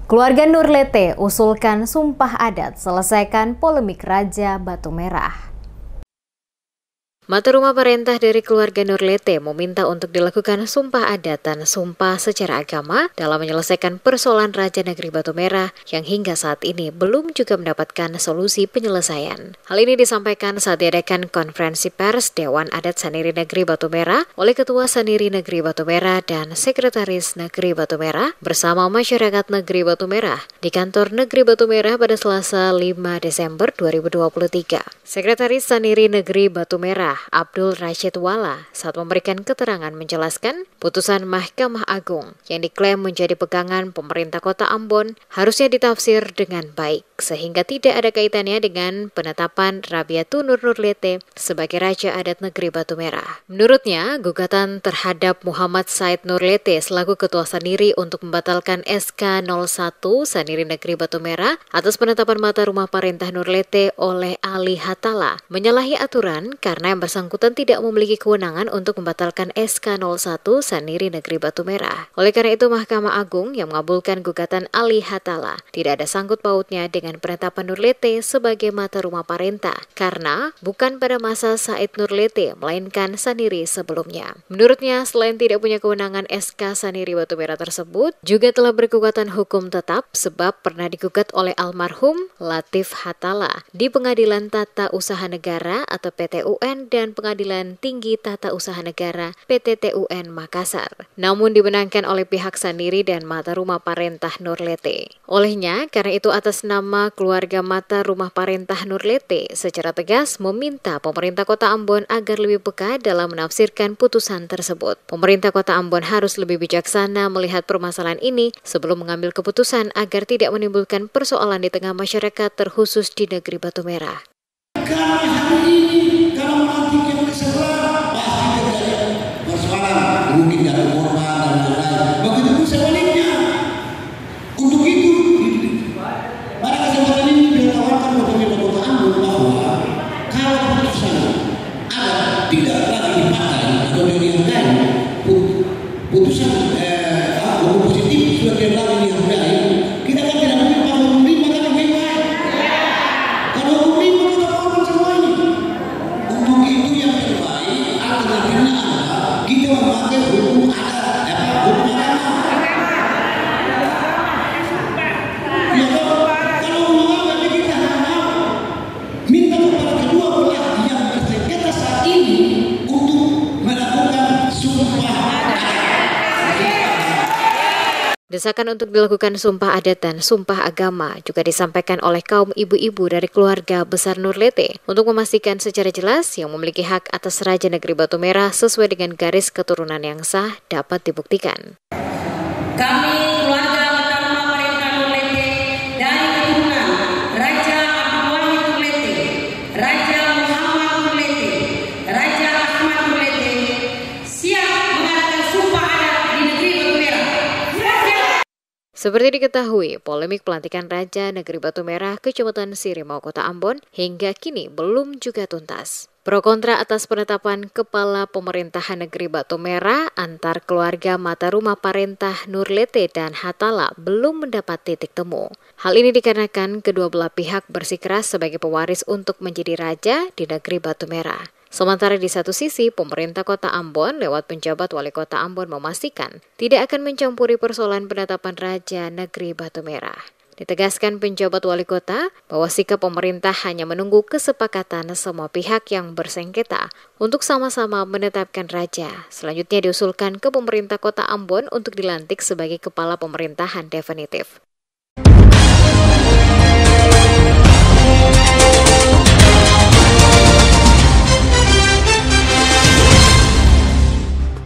Keluarga Nurlete usulkan sumpah adat selesaikan polemik Raja Batu Merah. Mata rumah perintah dari keluarga Nurlete meminta untuk dilakukan sumpah adat dan sumpah secara agama dalam menyelesaikan persoalan Raja Negeri Batu Merah yang hingga saat ini belum juga mendapatkan solusi penyelesaian. Hal ini disampaikan saat diadakan konferensi pers Dewan Adat Saniri Negeri Batu Merah oleh Ketua Saniri Negeri Batu Merah dan Sekretaris Negeri Batu Merah bersama masyarakat Negeri Batu Merah di kantor Negeri Batu Merah pada Selasa 5 Desember 2023. Sekretaris Saniri Negeri Batu Merah Abdul Rashid Wala saat memberikan keterangan menjelaskan putusan Mahkamah Agung yang diklaim menjadi pegangan pemerintah Kota Ambon harusnya ditafsir dengan baik sehingga tidak ada kaitannya dengan penetapan Rabiatu Nur Nurlete sebagai Raja Adat Negeri Batu Merah. Menurutnya, gugatan terhadap Muhammad Said Nurlete selaku Ketua Saniri untuk membatalkan SK 01 Saniri Negeri Batu Merah atas penetapan mata rumah perintah Nurlete oleh Ali Hatala menyalahi aturan karena yang bersangkutan tidak memiliki kewenangan untuk membatalkan SK 01 Saniri Negeri Batu Merah. Oleh karena itu, Mahkamah Agung yang mengabulkan gugatan Ali Hatala tidak ada sangkut pautnya dengan penetapan Nurlete sebagai mata rumah perintah karena bukan pada masa Said Nurlete melainkan Saniri sebelumnya. Menurutnya, selain tidak punya kewenangan SK Saniri Batu Merah tersebut, juga telah berkekuatan hukum tetap sebab pernah digugat oleh almarhum Latif Hatala di Pengadilan Tata Usaha Negara atau PTUN dan Pengadilan Tinggi Tata Usaha Negara PTTUN Makassar. Namun dimenangkan oleh pihak Saniri dan mata rumah perintah Nurlete. Olehnya, karena itu atas nama keluarga mata rumah perintah Nurlete secara tegas meminta pemerintah Kota Ambon agar lebih peka dalam menafsirkan putusan tersebut. Pemerintah Kota Ambon harus lebih bijaksana melihat permasalahan ini sebelum mengambil keputusan agar tidak menimbulkan persoalan di tengah masyarakat terkhusus di Negeri Batu Merah. Karena hari ini, kalau nanti kita diserang, pasti terjadi persoalan, mungkin jatuh korban dan lain-lain. Begitu pun sebaliknya. Untuk itu, pada kesempatan ini ditawarkan oleh pemerintah Kota Ambon bahwa kalau putusan ada tidak lagi dipakai atau dihargai, putusan hukum positif sudah tidak lagi dihargai, kita kan tidak mungkin kalau hukum lima kan yang baik. Kalau hukum lima kita korban semua ini. Untuk itu yang terbaik alternatifnya adalah kita memakai hukum adat, hukum agama. Kalau mengapa kita minta kepada kedua belah yang bersengketa saat ini untuk melakukan sumpah adat. Desakan untuk dilakukan sumpah adat dan sumpah agama juga disampaikan oleh kaum ibu-ibu dari keluarga besar Nurlete untuk memastikan secara jelas yang memiliki hak atas Raja Negeri Batu Merah sesuai dengan garis keturunan yang sah dapat dibuktikan. Kami keluarga mata rumah perintah Nurlete dari keturunan Raja Abdul Wahid Nurlete, Raja Muhammad Nurlete, Raja Ahmad Nurlete siap mengadakan sumpah adat di Negeri Batu Merah. Seperti diketahui, polemik pelantikan Raja Negeri Batu Merah Kecamatan Sirimau Kota Ambon hingga kini belum juga tuntas. Pro kontra atas penetapan Kepala Pemerintahan Negeri Batu Merah antar keluarga mata rumah perintah Nurlete dan Hatala belum mendapat titik temu. Hal ini dikarenakan kedua belah pihak bersikeras sebagai pewaris untuk menjadi raja di Negeri Batu Merah. Sementara di satu sisi, pemerintah Kota Ambon lewat penjabat Wali Kota Ambon memastikan tidak akan mencampuri persoalan penetapan Raja Negeri Batu Merah. Ditegaskan penjabat Wali Kota bahwa sikap pemerintah hanya menunggu kesepakatan semua pihak yang bersengketa untuk sama-sama menetapkan raja. Selanjutnya diusulkan ke pemerintah Kota Ambon untuk dilantik sebagai kepala pemerintahan definitif.